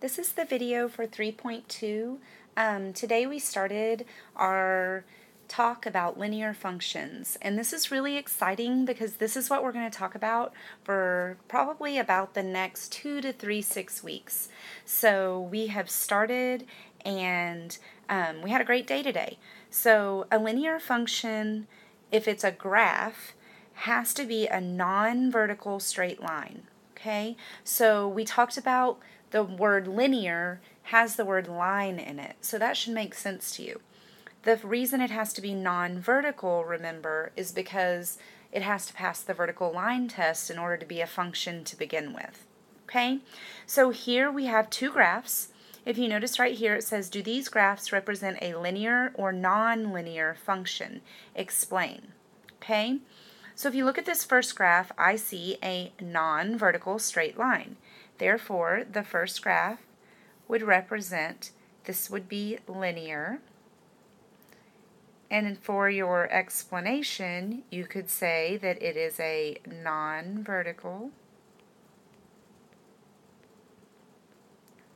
This is the video for 3.2. Today we started our talk about linear functions, and this is really exciting because this is what we're going to talk about for probably about the next 2 to 6 weeks. So we have started and we had a great day today. So a linear function, if it's a graph, has to be a non-vertical straight line. Okay, so we talked about the word linear has the word line in it, so that should make sense to you. The reason it has to be non-vertical, remember, is because it has to pass the vertical line test in order to be a function to begin with. Okay, so here we have two graphs. If you notice right here, it says, do these graphs represent a linear or non-linear function? Explain. Okay, so if you look at this first graph, I see a non-vertical straight line. Therefore, the first graph would represent, this would be linear. And for your explanation, you could say that it is a non-vertical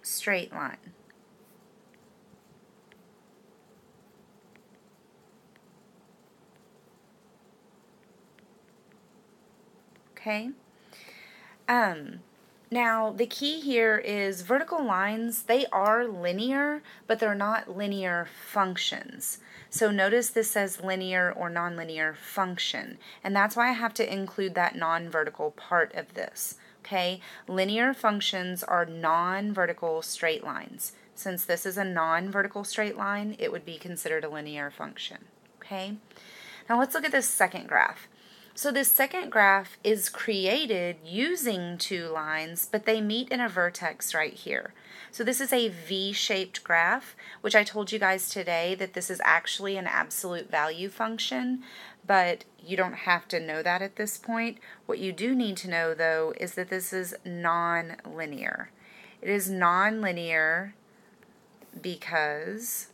straight line. Okay? Now, the key here is vertical lines, they are linear, but they're not linear functions. So notice this says linear or nonlinear function, and that's why I have to include that non-vertical part of this. Okay, linear functions are non-vertical straight lines. Since this is a non-vertical straight line, it would be considered a linear function. Okay, now let's look at this second graph. So this second graph is created using two lines, but they meet in a vertex right here. So this is a V-shaped graph, which I told you guys today that this is actually an absolute value function, but you don't have to know that at this point. What you do need to know, though, is that this is non-linear. It is non-linear because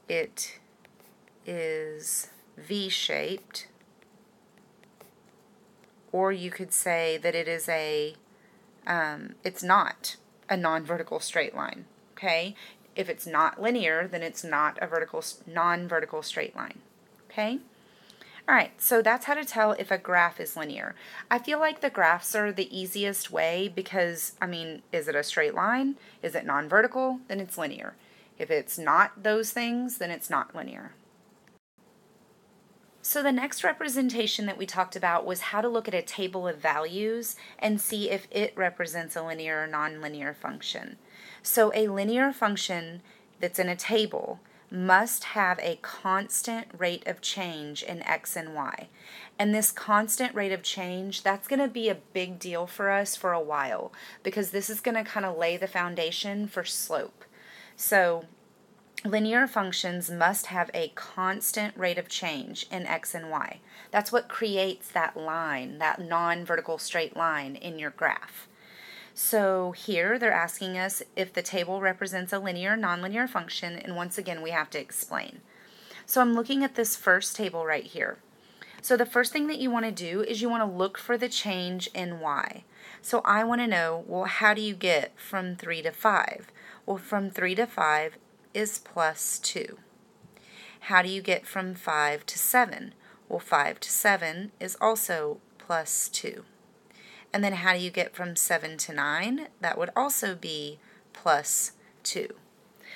it is V-shaped. Or you could say that it is it's not a non-vertical straight line, okay? If it's not linear, then it's not a non-vertical straight line, okay? All right, so that's how to tell if a graph is linear. I feel like the graphs are the easiest way because, I mean, is it a straight line? Is it non-vertical? Then it's linear. If it's not those things, then it's not linear. So the next representation that we talked about was how to look at a table of values and see if it represents a linear or nonlinear function. So a linear function that's in a table must have a constant rate of change in x and y. And this constant rate of change, that's going to be a big deal for us for a while because this is going to kind of lay the foundation for slope. So linear functions must have a constant rate of change in x and y. That's what creates that line, that non-vertical straight line in your graph. So here they're asking us if the table represents a linear or nonlinear function, and once again we have to explain. So I'm looking at this first table right here. So the first thing that you want to do is you want to look for the change in y. So I want to know, well, how do you get from 3 to 5? Well, from 3 to 5 is plus 2. How do you get from 5 to 7? Well, 5 to 7 is also plus 2. And then how do you get from 7 to 9? That would also be plus 2.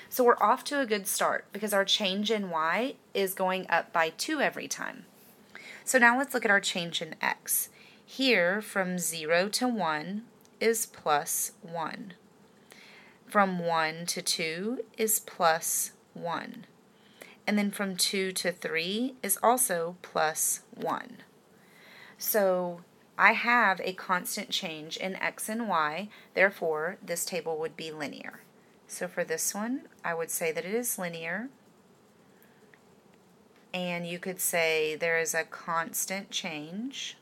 So we're off to a good start because our change in y is going up by 2 every time. So now let's look at our change in x. Here, from 0 to 1 is plus 1. From 1 to 2 is plus 1. And then from 2 to 3 is also plus 1. So I have a constant change in x and y, therefore this table would be linear. So for this one, I would say that it is linear. And you could say there is a constant change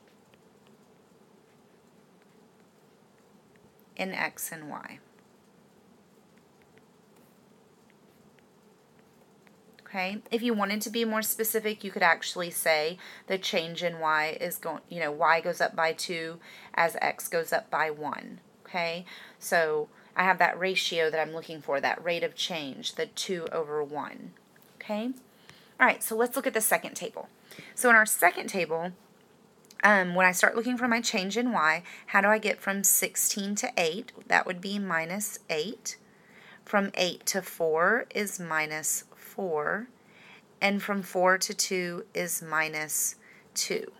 in x and y. Okay, if you wanted to be more specific, you could actually say the change in y is y goes up by 2 as x goes up by 1. Okay, so I have that ratio that I'm looking for, that rate of change, the 2 over 1. Okay? All right, so let's look at the second table. So in our second table, when I start looking for my change in y, how do I get from 16 to 8? That would be minus 8. From 8 to 4 is minus 4. And from 4 to 2 is minus 2.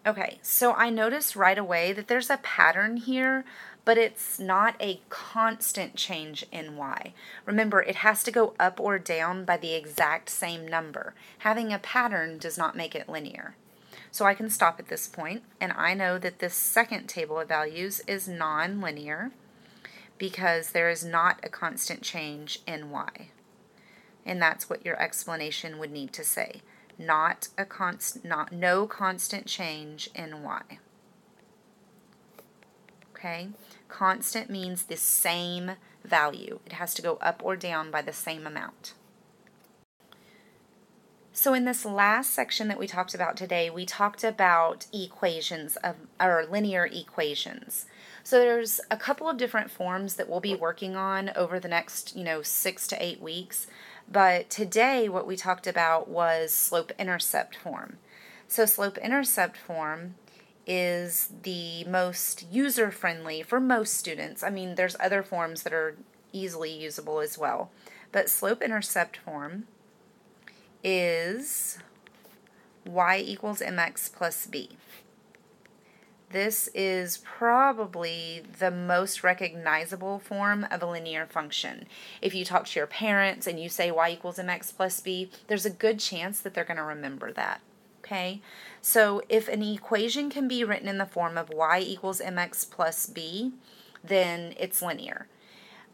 Okay, so I notice right away that there's a pattern here, but it's not a constant change in y. Remember, it has to go up or down by the exact same number. Having a pattern does not make it linear. So I can stop at this point, and I know that this second table of values is nonlinear because there is not a constant change in y. And that's what your explanation would need to say. No constant change in y. Okay? Constant means the same value. It has to go up or down by the same amount. So in this last section that we talked about today, we talked about equations or linear equations. So there's a couple of different forms that we'll be working on over the next, 6 to 8 weeks. But today what we talked about was slope-intercept form. So slope-intercept form is the most user-friendly for most students. I mean, there's other forms that are easily usable as well. But slope-intercept form is y equals mx plus b. This is probably the most recognizable form of a linear function. If you talk to your parents and you say y equals mx plus b, there's a good chance that they're going to remember that. Okay? So if an equation can be written in the form of y equals mx plus b, then it's linear.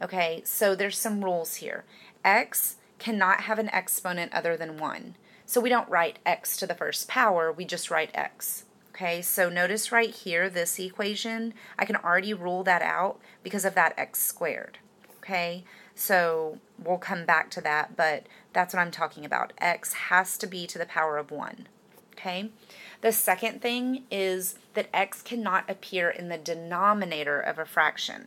Okay? So there's some rules here. X cannot have an exponent other than 1. So we don't write x to the first power, we just write x. Okay, so notice right here, this equation, I can already rule that out because of that x squared. Okay, so we'll come back to that, but that's what I'm talking about. X has to be to the power of 1. Okay, the second thing is that x cannot appear in the denominator of a fraction.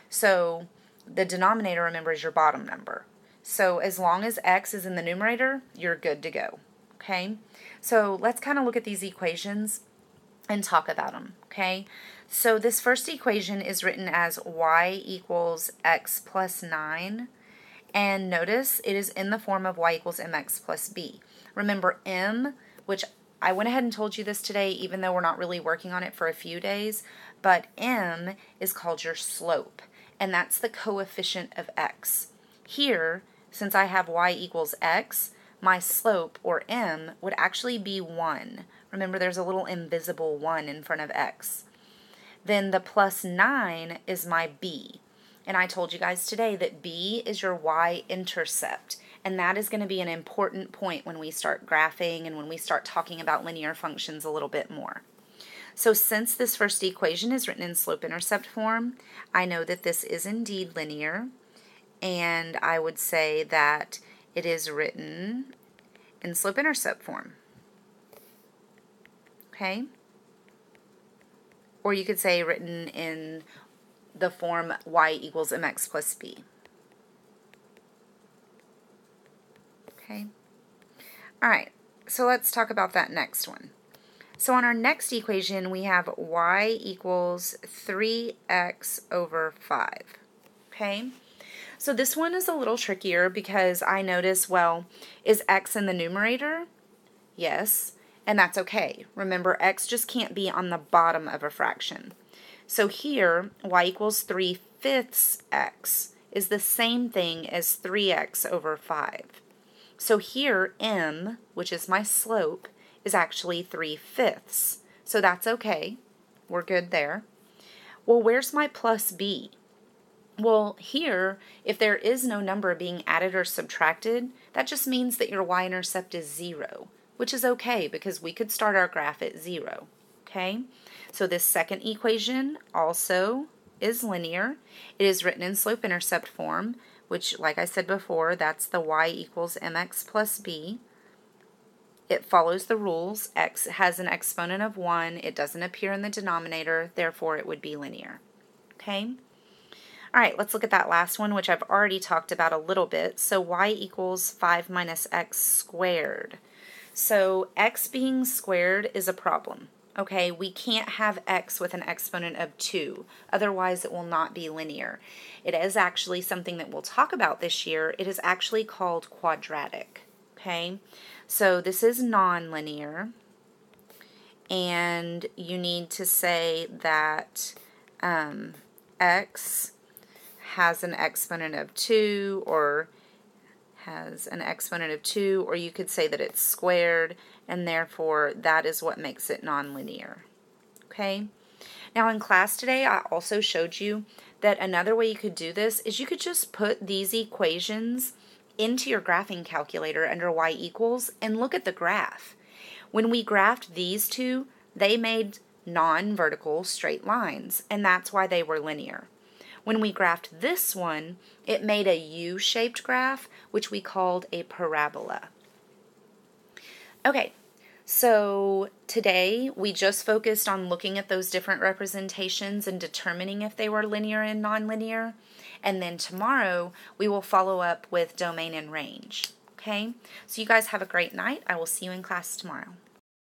So the denominator, remember, is your bottom number. So as long as x is in the numerator, you're good to go. Okay, so let's kind of look at these equations and talk about them, okay? So this first equation is written as y equals x plus 9, and notice it is in the form of y equals mx plus b. Remember m, which I went ahead and told you this today even though we're not really working on it for a few days, but m is called your slope, and that's the coefficient of x. Here, since I have y equals x, my slope, or m, would actually be 1. Remember, there's a little invisible 1 in front of x. Then the plus 9 is my b. And I told you guys today that b is your y-intercept. And that is going to be an important point when we start graphing and when we start talking about linear functions a little bit more. So since this first equation is written in slope-intercept form, I know that this is indeed linear. And I would say that it is written in slope-intercept form. Okay? Or you could say written in the form y equals mx plus b. Okay? All right, so let's talk about that next one. So on our next equation, we have y equals 3x over 5. Okay? So this one is a little trickier because I notice, well, is x in the numerator? Yes. And that's okay. Remember, x just can't be on the bottom of a fraction. So here, y equals 3/5 x is the same thing as 3x over 5. So here, m, which is my slope, is actually 3/5. So that's okay. We're good there. Well, where's my plus b? Well, here, if there is no number being added or subtracted, that just means that your y-intercept is 0. Which is okay because we could start our graph at 0, okay? So this second equation also is linear. It is written in slope-intercept form, which, like I said before, that's the y equals mx plus b. It follows the rules. X has an exponent of 1. It doesn't appear in the denominator, therefore it would be linear, okay? All right, let's look at that last one, which I've already talked about a little bit. So y equals 5 minus x squared. So x being squared is a problem. Okay, we can't have x with an exponent of 2, otherwise it will not be linear. It is actually something that we'll talk about this year. It is actually called quadratic. Okay, so this is nonlinear, and you need to say that x has an exponent of 2, or has an exponent of 2, or you could say that it's squared, and therefore that is what makes it nonlinear. Okay? Now in class today, I also showed you that another way you could do this is you could just put these equations into your graphing calculator under y equals and look at the graph. When we graphed these two, they made non-vertical straight lines, and that's why they were linear. When we graphed this one, it made a U-shaped graph, which we called a parabola. Okay, so today we just focused on looking at those different representations and determining if they were linear and nonlinear. And then tomorrow we will follow up with domain and range. Okay, so you guys have a great night. I will see you in class tomorrow.